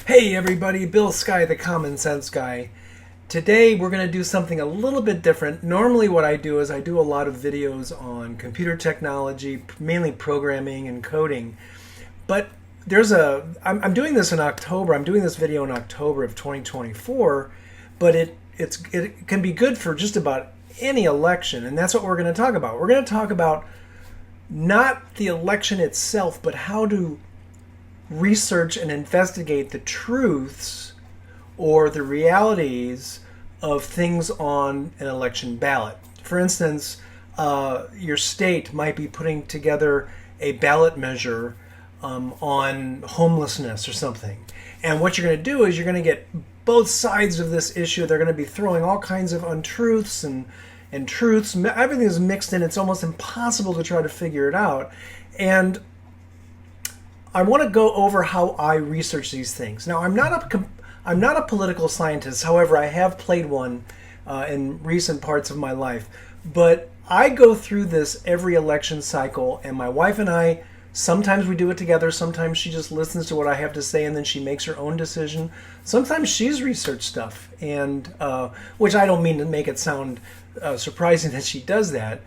Hey everybody, Bill Sky, the Common Sense Guy. Today we're going to do something a little bit different. Normally what I do is I do a lot of videos on computer technology, mainly programming and coding. But I'm doing this in October. I'm doing this video in October of 2024, but it can be good for just about any election, and that's what we're going to talk about. We're going to talk about not the election itself, but how to research and investigate the truths or the realities of things on an election ballot. For instance, your state might be putting together a ballot measure on homelessness or something. And what you're going to do is you're going to get both sides of this issue. They're going to be throwing all kinds of untruths and truths. Everything is mixed in. It's almost impossible to try to figure it out. And I want to go over how I research these things. Now, I'm not a political scientist. However, I have played one in recent parts of my life. But I go through this every election cycle, and my wife and I, sometimes we do it together. Sometimes she just listens to what I have to say, and then she makes her own decision. Sometimes she's researched stuff, and which I don't mean to make it sound surprising that she does that.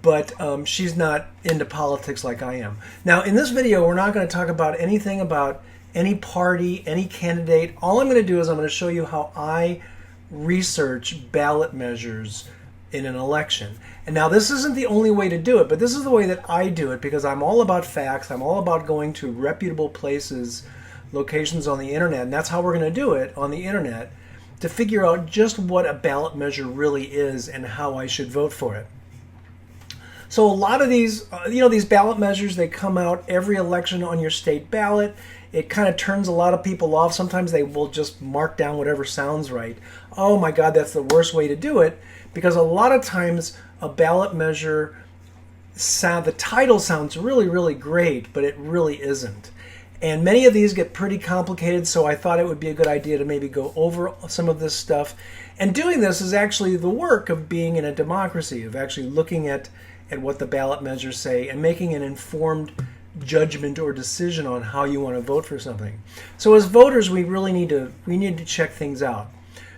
But she's not into politics like I am. Now, in this video, we're not going to talk about anything about any party, any candidate. All I'm going to do is I'm going to show you how I research ballot measures in an election. And now, this isn't the only way to do it, but this is the way that I do it because I'm all about facts. I'm all about going to reputable places, locations on the internet, and that's how we're going to do it on the internet to figure out just what a ballot measure really is and how I should vote for it. So a lot of these, these ballot measures, they come out every election on your state ballot. It kind of turns a lot of people off. Sometimes they will just mark down whatever sounds right. Oh my God, that's the worst way to do it, because a lot of times a ballot measure, the title sounds really, really great, but it really isn't. And many of these get pretty complicated, so I thought it would be a good idea to maybe go over some of this stuff. And doing this is actually the work of being in a democracy, of actually looking at what the ballot measures say and making an informed judgment or decision on how you want to vote for something. So as voters, we really need to check things out.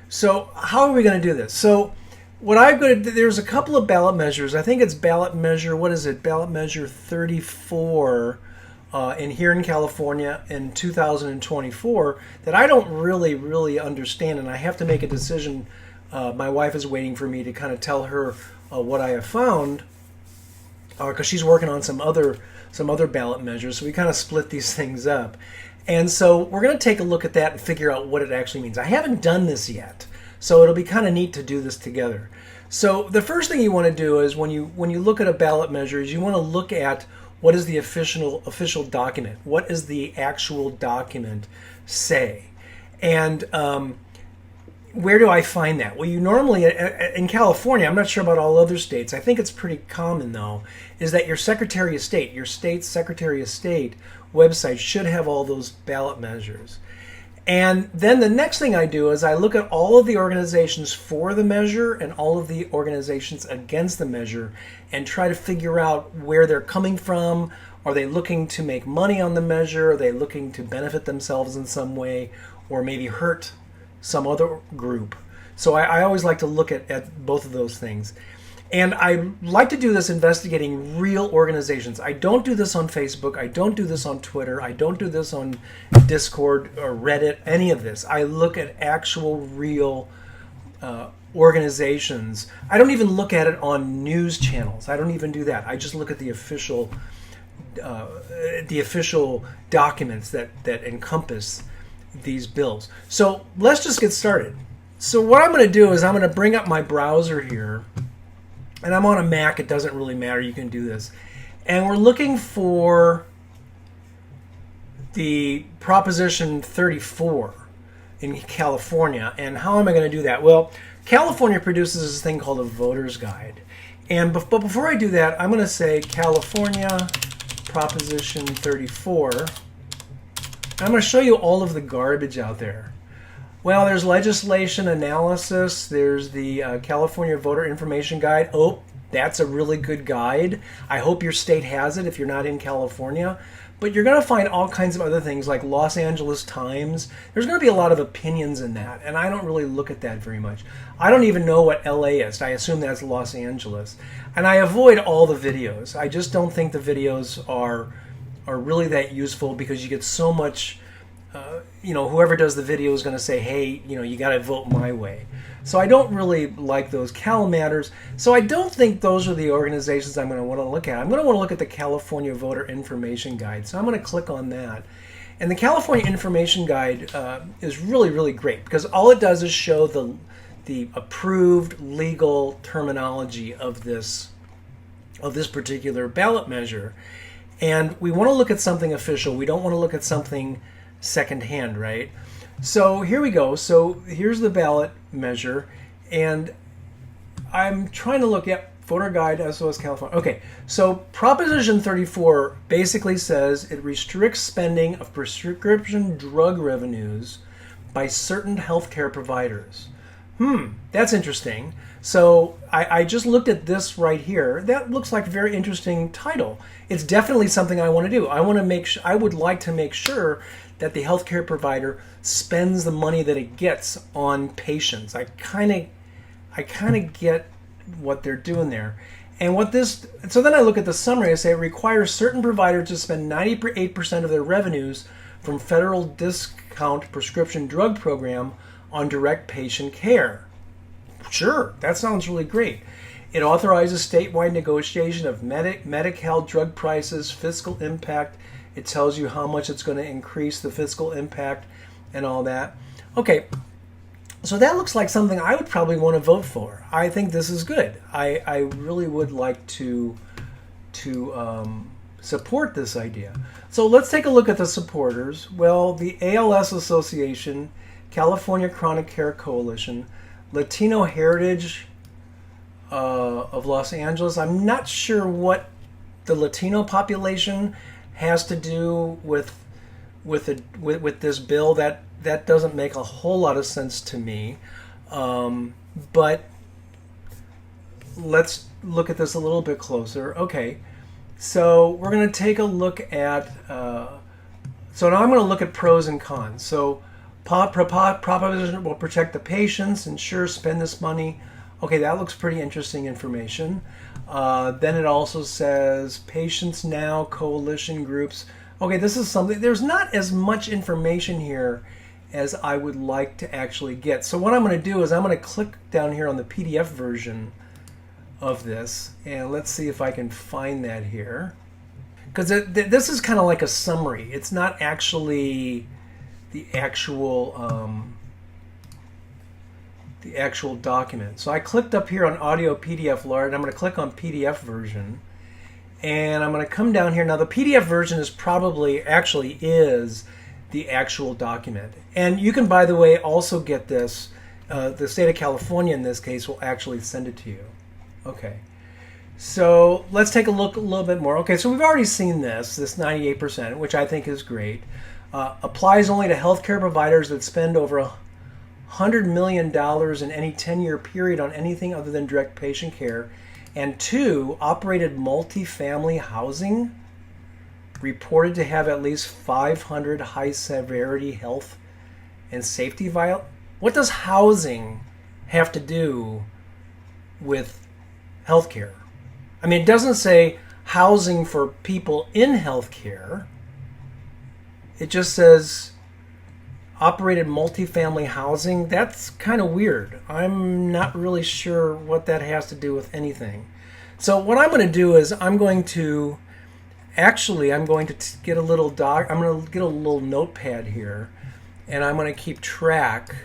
So how are we going to do this? So there's a couple of ballot measures. I think it's ballot measure, Ballot measure 34 here in California in 2024 that I don't really understand, and I have to make a decision. My wife is waiting for me to kind of tell her what I have found, because she's working on some other ballot measures, so we kind of split these things up. And so we're going to take a look at that and figure out what it actually means. I haven't done this yet, so it'll be kind of neat to do this together. So the first thing you want to do is when you look at a ballot measure is you want to look at what is the official document. What does the actual document say? And where do I find that? Well, you normally, in California, I'm not sure about all other states, I think it's pretty common though, is that your Secretary of State, your state's Secretary of State website should have all those ballot measures. And then the next thing I do is I look at all of the organizations for the measure and all of the organizations against the measure and try to figure out where they're coming from. Are they looking to make money on the measure? Are they looking to benefit themselves in some way or maybe hurt some other group? So I always like to look at both of those things. And I like to do this investigating real organizations. I don't do this on Facebook. I don't do this on Twitter. I don't do this on Discord or Reddit, any of this. I look at actual real organizations. I don't even look at it on news channels. I don't even do that. I just look at the official documents that encompass these bills. So let's just get started. So what I'm going to do is I'm going to bring up my browser here, and I'm on a Mac. It doesn't really matter. You can do this. And we're looking for the Proposition 34 in California. And how am I going to do that? Well, California produces this thing called a voter's guide. And but before I do that, I'm going to say California Proposition 34. I'm going to show you all of the garbage out there. Well, there's legislation analysis. There's the California Voter Information Guide. Oh, that's a really good guide. I hope your state has it if you're not in California. But you're going to find all kinds of other things like Los Angeles Times. There's going to be a lot of opinions in that, and I don't really look at that very much. I don't even know what LA is. I assume that's Los Angeles. And I avoid all the videos. I just don't think the videos are really that useful because you get so much, whoever does the video is going to say, hey, you got to vote my way. So I don't really like those. Cal Matters. So I don't think those are the organizations I'm going to want to look at. I'm going to want to look at the California Voter Information Guide. So I'm going to click on that. And the California Information Guide is really, really great because all it does is show the approved legal terminology of this particular ballot measure. And we want to look at something official. We don't want to look at something secondhand, right? So here we go. So here's the ballot measure, and I'm trying to look at Voter Guide SOS California. Okay, so Proposition 34 basically says it restricts spending of prescription drug revenues by certain healthcare providers. That's interesting. So I just looked at this right here. That looks like a very interesting title. It's definitely something I want to do. I would like to make sure that the healthcare provider spends the money that it gets on patients. I kind of get what they're doing there. And so then I look at the summary. I say it requires certain providers to spend 98% of their revenues from federal discount prescription drug program on direct patient care. Sure, that sounds really great. It authorizes statewide negotiation of Medi-Cal drug prices, fiscal impact. It tells you how much it's going to increase the fiscal impact and all that. Okay, so that looks like something I would probably want to vote for. I think this is good. I really would like to support this idea. So let's take a look at the supporters. Well, the ALS Association, California Chronic Care Coalition, Latino Heritage of Los Angeles. I'm not sure what the Latino population has to do with this bill. That doesn't make a whole lot of sense to me. But let's look at this a little bit closer. Okay, so we're going to take a look at. So now I'm going to look at pros and cons. So proposition will protect the patients, ensure spend this money. Okay, that looks pretty interesting information. Then it also says patients now, coalition groups. Okay, this is something, there's not as much information here as I would like to actually get. So what I'm going to do is I'm going to click down here on the PDF version of this, and let's see if I can find that here. Because this is kind of like a summary. It's not actually the actual document. So I clicked up here on audio PDF large, and I'm going to click on PDF version, and I'm going to come down here. Now the PDF version is is the actual document, and you can, by the way, also get this. The state of California in this case will actually send it to you. Okay, so let's take a look a little bit more. Okay, so we've already seen this 98%, which I think is great. Applies only to healthcare providers that spend over $100 million in any 10-year period on anything other than direct patient care. And 2, operated multifamily housing reported to have at least 500 high-severity health and safety violations. What does housing have to do with healthcare? I mean, it doesn't say housing for people in healthcare. It just says operated multifamily housing. That's kind of weird. I'm not really sure what that has to do with anything. So what I'm going to do is I'm going to get a little notepad here, and I'm going to keep track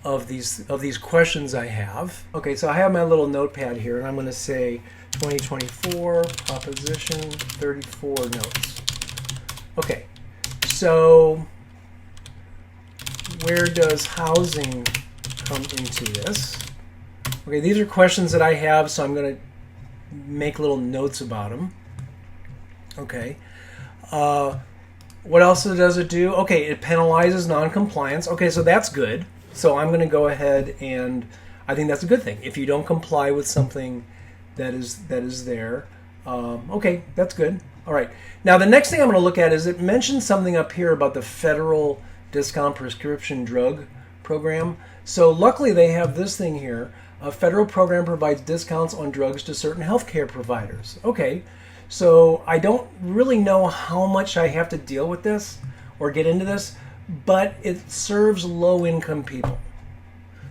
of these questions I have. Okay, so I have my little notepad here, and I'm going to say 2024 Proposition 34 notes. Okay, so where does housing come into this? Okay, these are questions that I have, so I'm going to make little notes about them. Okay. What else does it do? Okay, it penalizes non-compliance. Okay, so that's good. So I'm going to go ahead, and I think that's a good thing. If you don't comply with something that is there, okay, that's good. All right. Now, the next thing I'm going to look at is it mentions something up here about the federal discount prescription drug program. So luckily they have this thing here. A federal program provides discounts on drugs to certain healthcare providers. Okay. So I don't really know how much I have to deal with this or get into this, but it serves low-income people.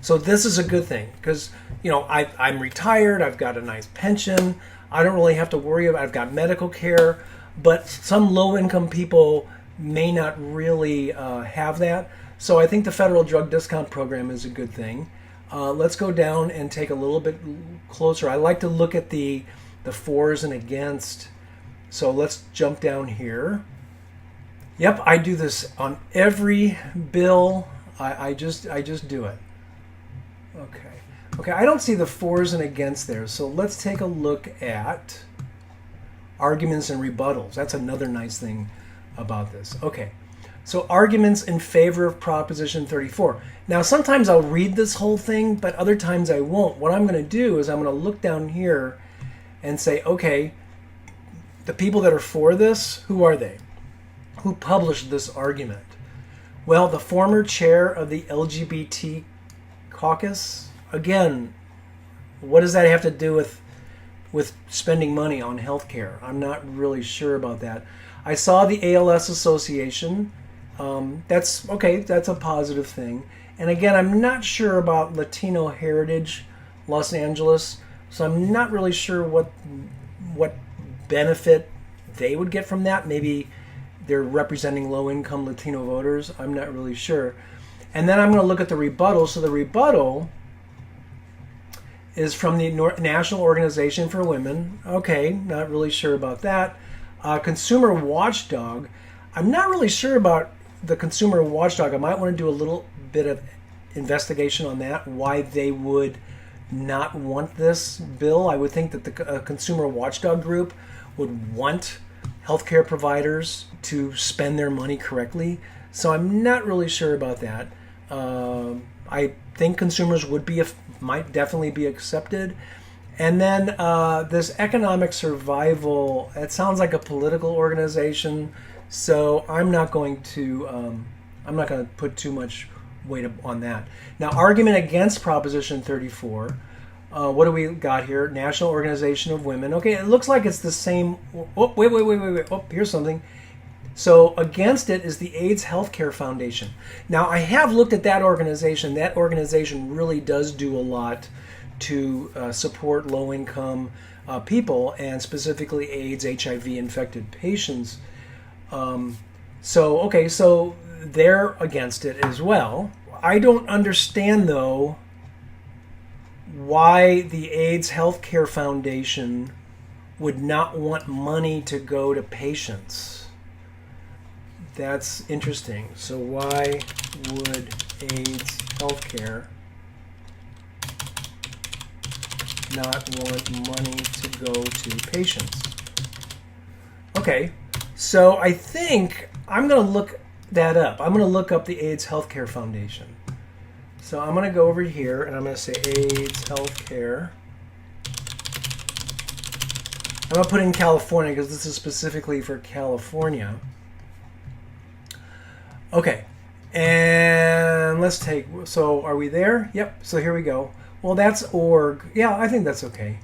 So this is a good thing because, you know, I'm retired. I've got a nice pension. I don't really have to worry about, I've got medical care, but some low-income people may not really have that. So I think the federal drug discount program is a good thing. Let's go down and take a little bit closer. I like to look at the fors and against. So let's jump down here. Yep, I do this on every bill. I just do it. Okay, I don't see the fors and against there. So let's take a look at arguments and rebuttals. That's another nice thing about this. Okay, so arguments in favor of Proposition 34. Now, sometimes I'll read this whole thing, but other times I won't. What I'm going to do is I'm going to look down here and say, okay, the people that are for this, who are they? Who published this argument? Well, the former chair of the LGBT caucus. Again, what does that have to do with spending money on healthcare? I'm not really sure about that. I saw the ALS Association. That's okay. That's a positive thing. And again, I'm not sure about Latino Heritage Los Angeles, so I'm not really sure what benefit they would get from that. Maybe they're representing low-income Latino voters. I'm not really sure. And then I'm going to look at the rebuttal. So the rebuttal is from the National Organization for Women. Okay, not really sure about that. Consumer Watchdog. I'm not really sure about the Consumer Watchdog. I might want to do a little bit of investigation on that, why they would not want this bill. I would think that the Consumer Watchdog group would want healthcare providers to spend their money correctly. So I'm not really sure about that. I think consumers might definitely be accepted. And then this economic survival, it sounds like a political organization. So I'm not going to put too much weight on that. Now, argument against Proposition 34. What do we got here? National Organization of Women. Okay, it looks like it's the same. Oh, wait. Oh, here's something. So against it is the AIDS Healthcare Foundation. Now, I have looked at that organization. That organization really does do a lot to support low-income people, and specifically AIDS, HIV-infected patients. So they're against it as well. I don't understand, though, why the AIDS Healthcare Foundation would not want money to go to patients. That's interesting. So why would AIDS Healthcare not want money to go to patients? Okay, so I think I'm going to look that up. I'm going to look up the AIDS Healthcare Foundation. So I'm going to go over here and I'm going to say AIDS Healthcare. I'm going to put in California because this is specifically for California. Okay, and let's take, so are we there? Yep, so here we go. Well, that's org. Yeah, I think that's okay.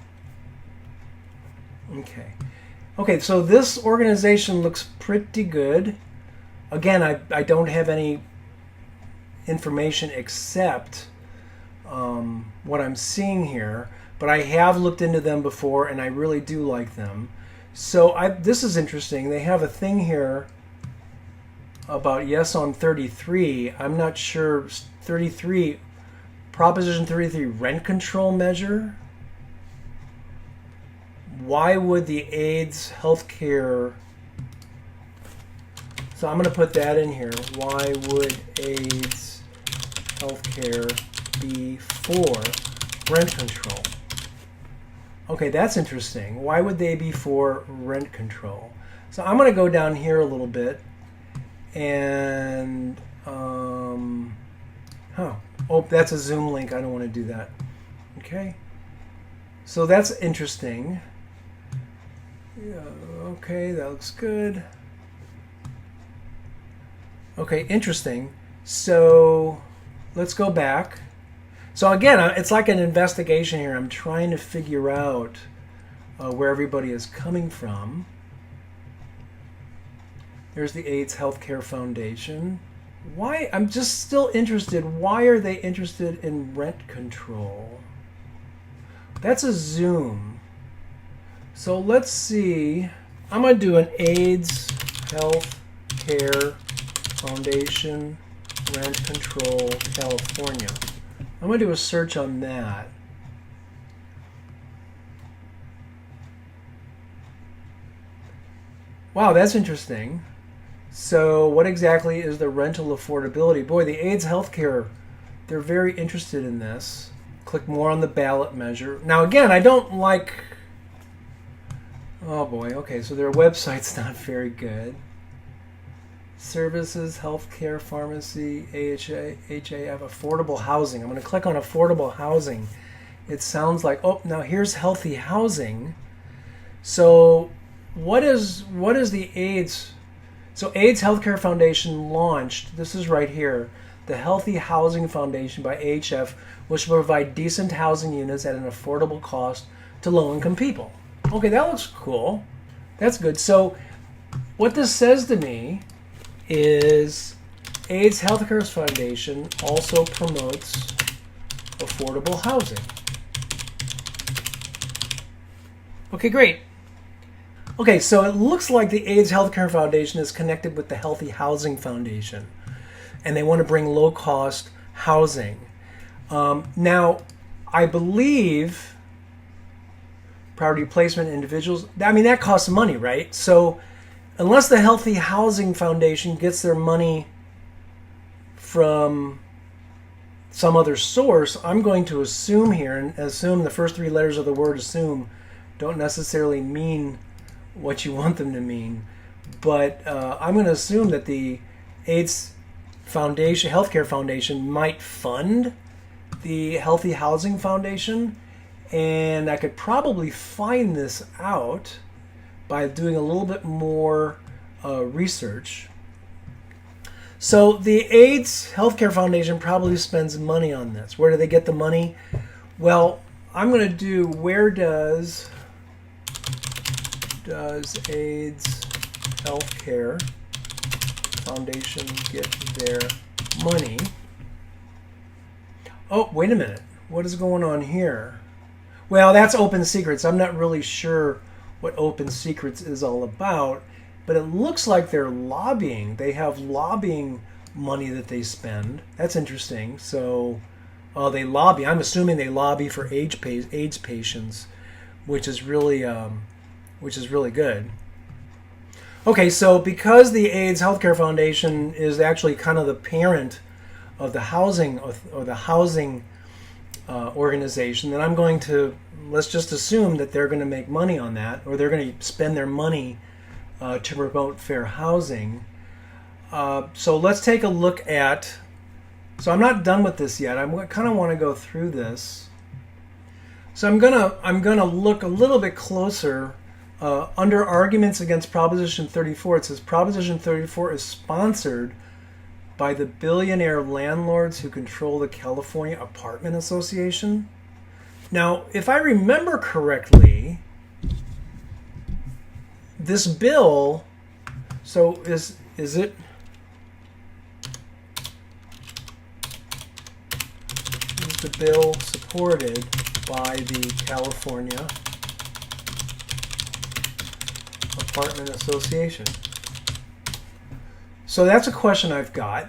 Okay, so this organization looks pretty good. Again, I don't have any information except what I'm seeing here, but I have looked into them before and I really do like them. So this is interesting. They have a thing here about yes on 33. I'm not sure. 33, Proposition 33, rent control measure. Why would the AIDS healthcare? So I'm going to put that in here. Why would AIDS healthcare be for rent control? Okay, that's interesting. Why would they be for rent control? So I'm going to go down here a little bit. And oh, that's a Zoom link. I don't want to do that. Okay, so that's interesting. Yeah, okay, that looks good. Okay, interesting. So let's go back. So again, it's like an investigation here. I'm trying to figure out where everybody is coming from. There's the AIDS Healthcare Foundation. Why? I'm just still interested. Why are they interested in rent control? That's a Zoom. So let's see. I'm going to do an AIDS Healthcare Foundation Rent Control California. I'm going to do a search on that. Wow, that's interesting. So what exactly is the rental affordability? Boy, the AIDS healthcare, they're very interested in this. Click more on the ballot measure. Now again, I don't like... Oh boy, okay, so their website's not very good. Services, healthcare, pharmacy, HAF, affordable housing. I'm going to click on affordable housing. It sounds like, oh, now here's healthy housing. So what is the AIDS? So AIDS Healthcare Foundation launched, this is right here, the Healthy Housing Foundation by AHF, which will provide decent housing units at an affordable cost to low-income people. Okay, that looks cool. That's good. So what this says to me is AIDS Healthcare Foundation also promotes affordable housing. Okay, great. Okay, so it looks like the AIDS Healthcare Foundation is connected with the Healthy Housing Foundation, and they want to bring low-cost housing. Now, I believe property placement individuals, I mean, that costs money, right? So unless the Healthy Housing Foundation gets their money from some other source, I'm going to assume here, and assume the first three letters of the word assume don't necessarily mean what you want them to mean, but I'm going to assume that the AIDS Foundation, Healthcare Foundation might fund the Healthy Housing Foundation, and I could probably find this out by doing a little bit more research. So the AIDS Healthcare Foundation probably spends money on this. Where do they get the money? Well, I'm going to do where does AIDS Healthcare Foundation get their money? Oh, wait a minute. What is going on here? Well, that's Open Secrets. I'm not really sure what Open Secrets is all about, but it looks like they're lobbying. They have lobbying money that they spend. That's interesting. So they lobby. I'm assuming they lobby for AIDS patients, which is really good. Okay, so because the AIDS Healthcare Foundation is actually kind of the parent of the housing organization, then I'm going to, let's just assume that they're going to make money on that, or they're going to spend their money to promote fair housing. So let's take a look at, so I'm not done with this yet. I kind of want to go through this. So I'm gonna look a little bit closer under arguments against Proposition 34. It says Proposition 34 is sponsored by the billionaire landlords who control the California Apartment Association. Now, if I remember correctly, this bill, so is it the bill supported by the California Apartment Association? So that's a question I've got.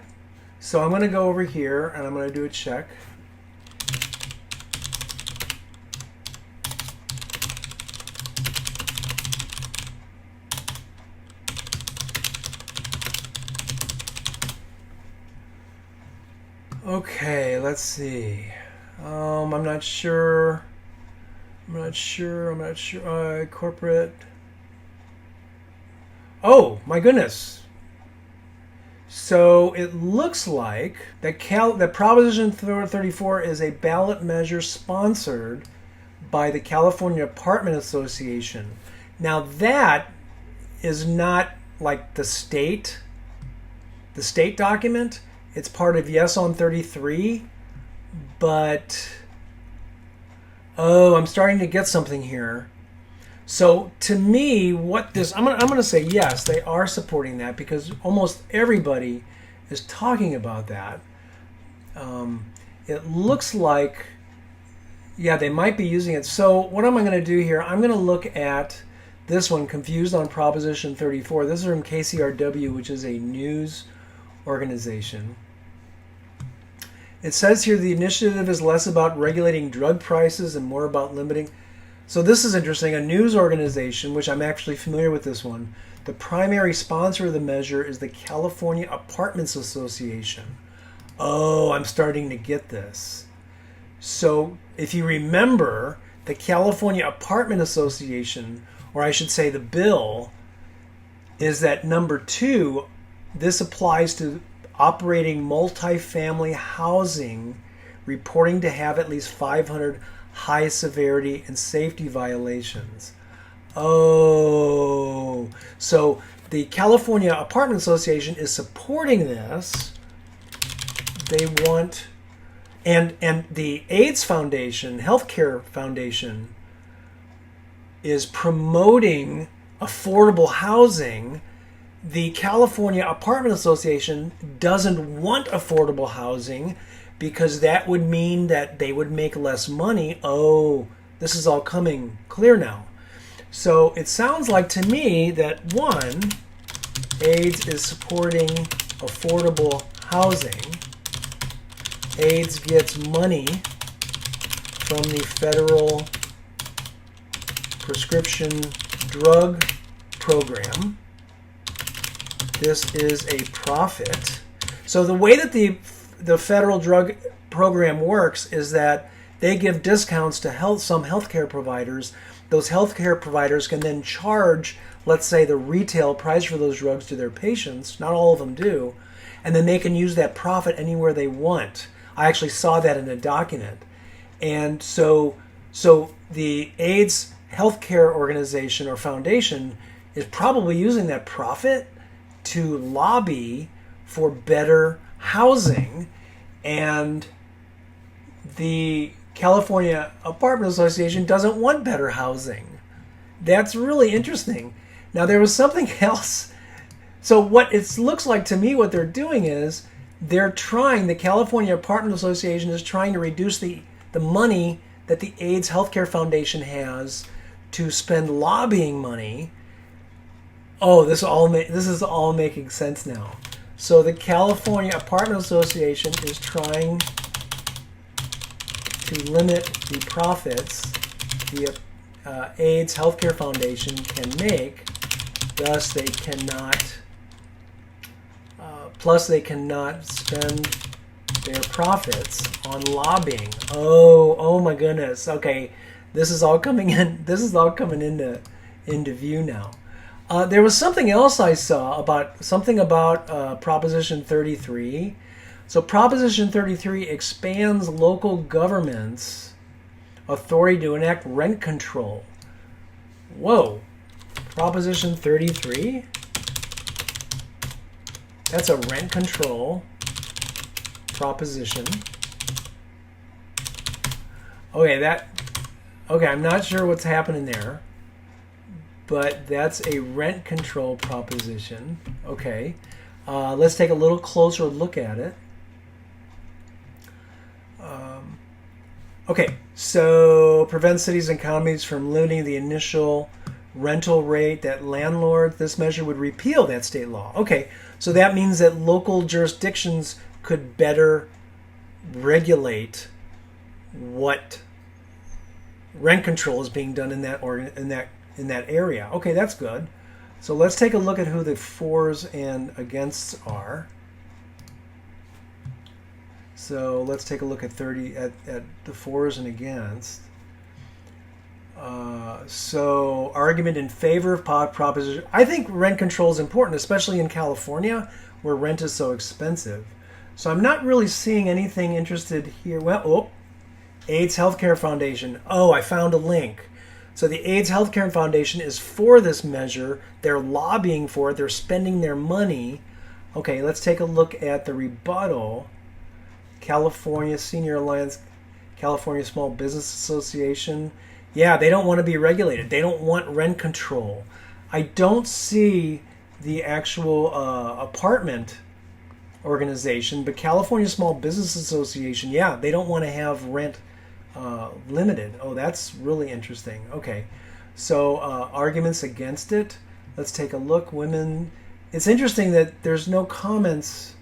So I'm going to go over here and I'm going to do a check. Okay, let's see. I'm not sure. Corporate. Oh, my goodness. So it looks like that Proposition 34 is a ballot measure sponsored by the California Apartment Association. Now that is not like the state document. It's part of Yes on 33, but I'm starting to get something here. So to me, what this I'm gonna say yes, they are supporting that because almost everybody is talking about that. It looks like, yeah, they might be using it. So what am I going to do here? I'm going to look at this one, Confused on Proposition 34. This is from KCRW, which is a news organization. It says here the initiative is less about regulating drug prices and more about limiting. So this is interesting. A news organization, which I'm actually familiar with this one, the primary sponsor of the measure is the California Apartments Association. Oh, I'm starting to get this. So if you remember, the California Apartment Association, or I should say the bill, is that number 2, this applies to operating multifamily housing, reporting to have at least 500 high severity and safety violations. Oh, so the California Apartment Association is supporting this. They want, and the AIDS Foundation, Healthcare Foundation, is promoting affordable housing. The California Apartment Association doesn't want affordable housing because that would mean that they would make less money. Oh, this is all coming clear now. So it sounds like to me that one, AIDS is supporting affordable housing. AIDS gets money from the federal prescription drug program. This is a profit. So the way that the federal drug program works is that they give discounts to some healthcare providers. Those healthcare providers can then charge, let's say, the retail price for those drugs to their patients. Not all of them do. And then they can use that profit anywhere they want. I actually saw that in a document. And so the AIDS Healthcare Organization or Foundation is probably using that profit to lobby for better housing. And the California Apartment Association doesn't want better housing. That's really interesting. Now, there was something else. So what it looks like to me, what they're doing is the California Apartment Association is trying to reduce the money that the AIDS Healthcare Foundation has to spend lobbying money. Oh, this is all making sense now. So the California Apartment Association is trying to limit the profits the AIDS Healthcare Foundation can make. Thus, they cannot. Plus, they cannot spend their profits on lobbying. Oh my goodness. Okay, this is all coming in. This is all coming into view now. There was something else I saw about Proposition 33. So Proposition 33 expands local governments' authority to enact rent control. Whoa, Proposition 33? That's a rent control proposition. Okay, I'm not sure what's happening there, but that's a rent control proposition. Okay, let's take a little closer look at it. Okay, so prevent cities and counties from limiting the initial rental rate that landlords. This measure would repeal that state law. Okay, so that means that local jurisdictions could better regulate what rent control is being done in that area. Okay, that's good. So let's take a look at who the fors and againsts are. So let's take a look at the fors and against. So argument in favor of proposition. I think rent control is important, especially in California where rent is so expensive. So I'm not really seeing anything interested here. Well, AIDS Healthcare Foundation. Oh, I found a link. So the AIDS Healthcare Foundation is for this measure. They're lobbying for it. They're spending their money. Okay, let's take a look at the rebuttal. California Senior Alliance, California Small Business Association. Yeah, they don't want to be regulated. They don't want rent control. I don't see the actual apartment organization, but California Small Business Association, yeah, they don't want to have rent limited. Oh, that's really interesting. Okay, so arguments against it. Let's take a look. Women. It's interesting that there's no comments.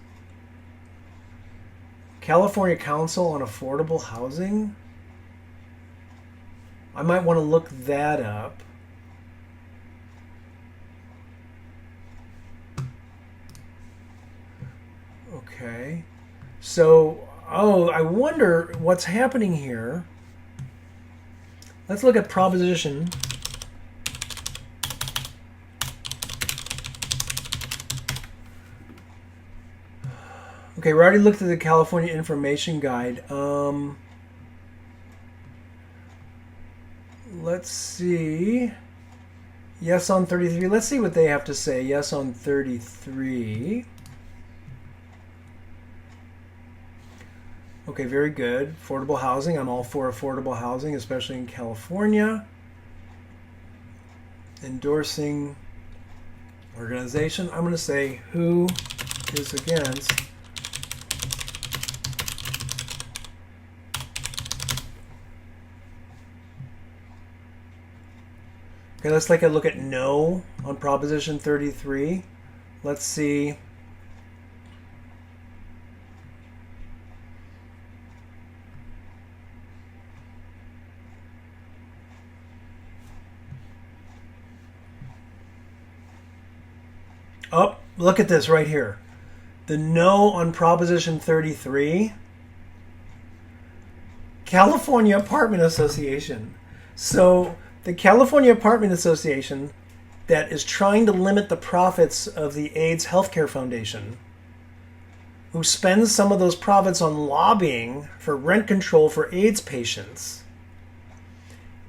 California Council on Affordable Housing. I might want to look that up. Okay. So, I wonder what's happening here. Let's look at proposition. Okay, we already looked at the California Information Guide. Let's see. Yes on 33. Let's see what they have to say. Yes on 33. Okay, very good. Affordable housing. I'm all for affordable housing, especially in California. Endorsing organization. I'm going to say who is against. Okay, let's take a look at no on Proposition 33. Let's see. Oh, look at this right here. The no on Proposition 33. California Apartment Association. So the California Apartment Association that is trying to limit the profits of the AIDS Healthcare Foundation, who spends some of those profits on lobbying for rent control for AIDS patients,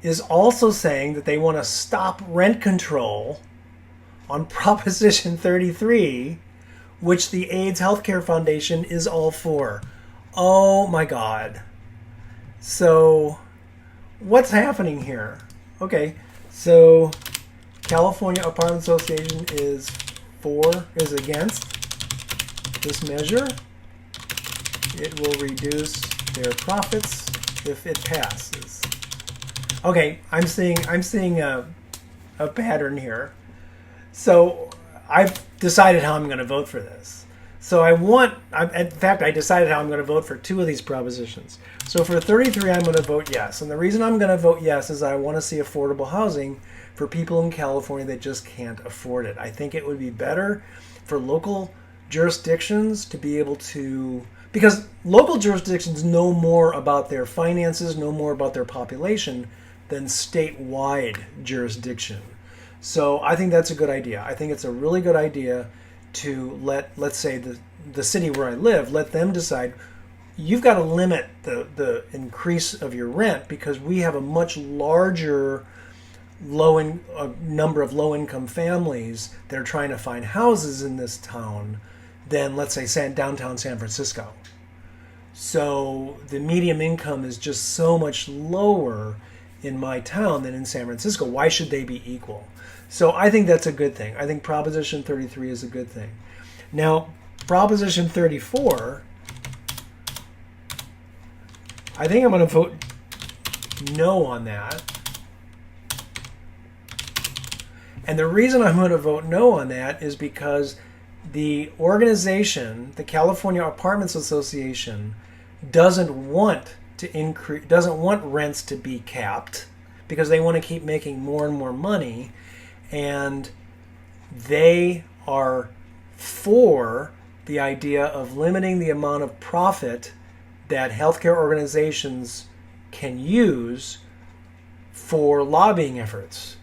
is also saying that they want to stop rent control on Proposition 33, which the AIDS Healthcare Foundation is all for. Oh my God. So what's happening here? Okay, so California Apartment Association is against this measure. It will reduce their profits if it passes. Okay, I'm seeing a pattern here. So I've decided how I'm going to vote for this. So in fact, I decided how I'm going to vote for two of these propositions. So for 33, I'm going to vote yes. And the reason I'm going to vote yes is I want to see affordable housing for people in California that just can't afford it. I think it would be better for local jurisdictions to be able to, because local jurisdictions know more about their finances, know more about their population than statewide jurisdiction. So I think that's a good idea. I think it's a really good idea to let's say the city where I live, let them decide, you've got to limit the increase of your rent because we have a much larger number of low-income families that are trying to find houses in this town than, let's say, downtown San Francisco. So the median income is just so much lower in my town than in San Francisco. Why should they be equal? So I think that's a good thing. I think Proposition 33 is a good thing. Now, Proposition 34, I think I'm going to vote no on that. And the reason I'm going to vote no on that is because the organization, the California Apartments Association, doesn't want rents to be capped because they want to keep making more and more money, and they are for the idea of limiting the amount of profit that healthcare organizations can use for lobbying efforts.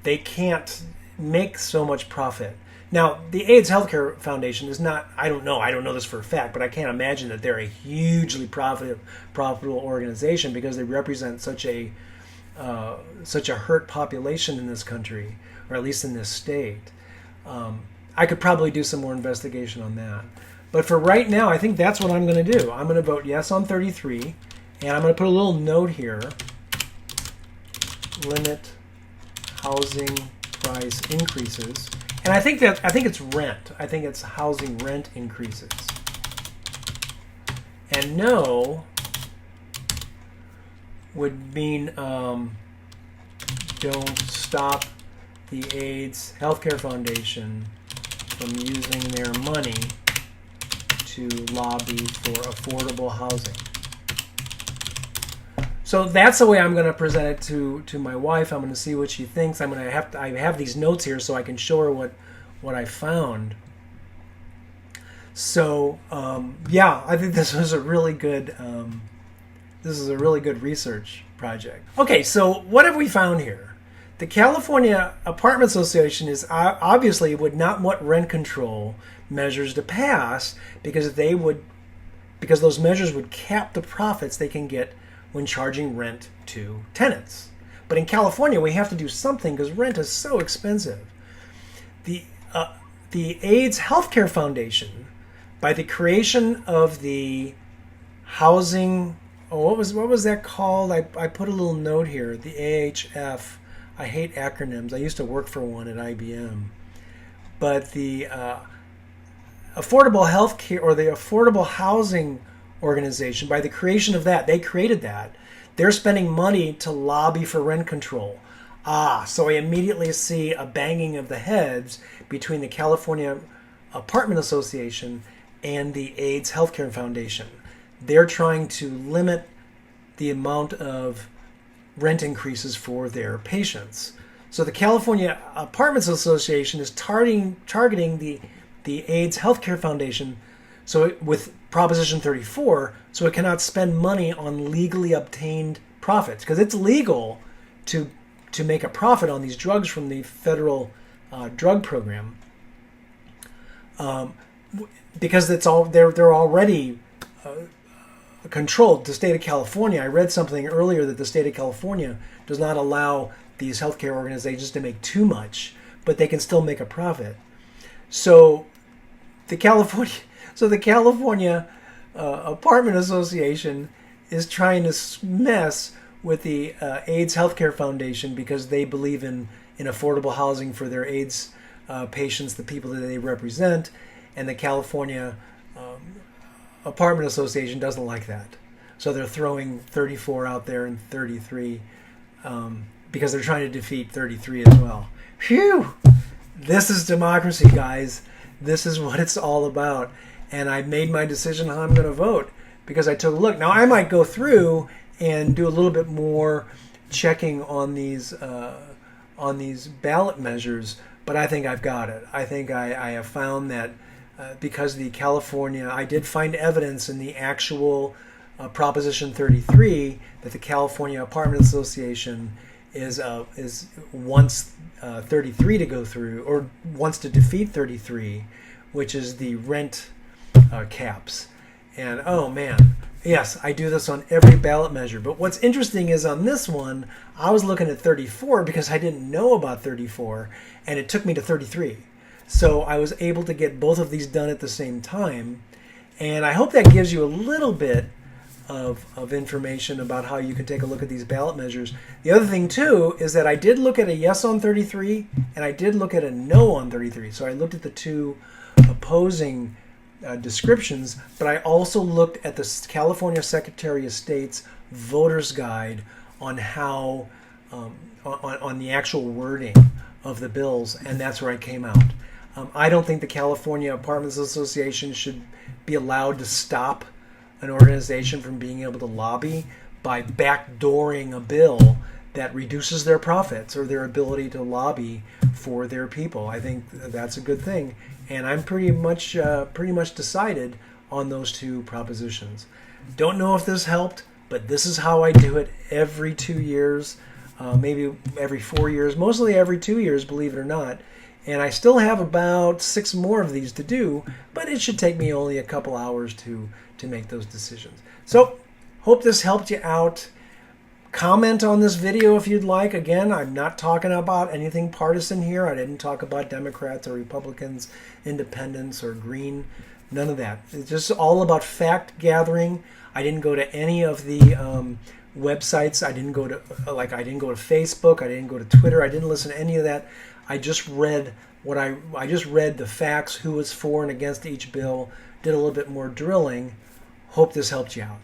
They can't make so much profit. Now, the AIDS Healthcare Foundation is not, I don't know this for a fact, but I can't imagine that they're a hugely profitable organization because they represent such a such a hurt population in this country, or at least in this state. I could probably do some more investigation on that. But for right now, I think that's what I'm going to do. I'm going to vote yes on 33, and I'm going to put a little note here. Limit housing price increases. And I think it's rent. I think it's housing rent increases. And no would mean don't stop the AIDS Healthcare Foundation from using their money to lobby for affordable housing. So that's the way I'm going to present it to my wife. I'm going to see what she thinks. I have these notes here so I can show her what I found. So yeah, I think this was a really good research project. Okay, so what have we found here? The California Apartment Association is obviously would not want rent control measures to pass because those measures would cap the profits they can get when charging rent to tenants. But in California, we have to do something because rent is so expensive. The AIDS Healthcare Foundation, by the creation of the housing, what was that called? I put a little note here. The AHF. I hate acronyms. I used to work for one at IBM. But the Affordable Healthcare or the Affordable Housing Organization, by the creation of that, they created that. They're spending money to lobby for rent control. So I immediately see a banging of the heads between the California Apartment Association and the AIDS Healthcare Foundation. They're trying to limit the amount of rent increases for their patients. So the California Apartments Association is targeting the AIDS Healthcare Foundation with Proposition 34, so it cannot spend money on legally obtained profits, because it's legal to make a profit on these drugs from the federal drug program, because they're already controlled. The state of California, I read something earlier that the state of California does not allow these healthcare organizations to make too much, but they can still make a profit. So the California Apartment Association is trying to mess with the AIDS Healthcare Foundation because they believe in affordable housing for their AIDS patients, the people that they represent, and the California Apartment Association doesn't like that. So they're throwing 34 out there and 33 because they're trying to defeat 33 as well. Phew! This is democracy, guys. This is what it's all about. And I made my decision how I'm going to vote because I took a look. Now, I might go through and do a little bit more checking on these ballot measures, but I think I've got it. I think I have found that because I did find evidence in the actual Proposition 33 that the California Apartment Association wants 33 to go through, or wants to defeat 33, which is the rent caps. And oh man, yes, I do this on every ballot measure. But what's interesting is on this one, I was looking at 34 because I didn't know about 34, and it took me to 33. So I was able to get both of these done at the same time. And I hope that gives you a little bit of information about how you can take a look at these ballot measures. The other thing, too, is that I did look at a yes on 33, and I did look at a no on 33. So I looked at the two opposing descriptions, but I also looked at the California Secretary of State's voter's guide on how, on the actual wording of the bills, and that's where I came out. I don't think the California Apartments Association should be allowed to stop an organization from being able to lobby by backdooring a bill that reduces their profits or their ability to lobby for their people. I think that's a good thing, and I'm pretty much decided on those two propositions. Don't know if this helped, but this is how I do it every 2 years, maybe every 4 years, mostly every 2 years, believe it or not. And I still have about 6 more of these to do, but it should take me only a couple hours to make those decisions. So, hope this helped you out. Comment on this video if you'd like. Again, I'm not talking about anything partisan here. I didn't talk about Democrats or Republicans, independents or green. None of that. It's just all about fact gathering. I didn't go to any of the websites. I didn't go to Facebook. I didn't go to Twitter. I didn't listen to any of that. I just read I just read the facts, who was for and against each bill, did a little bit more drilling. Hope this helped you out.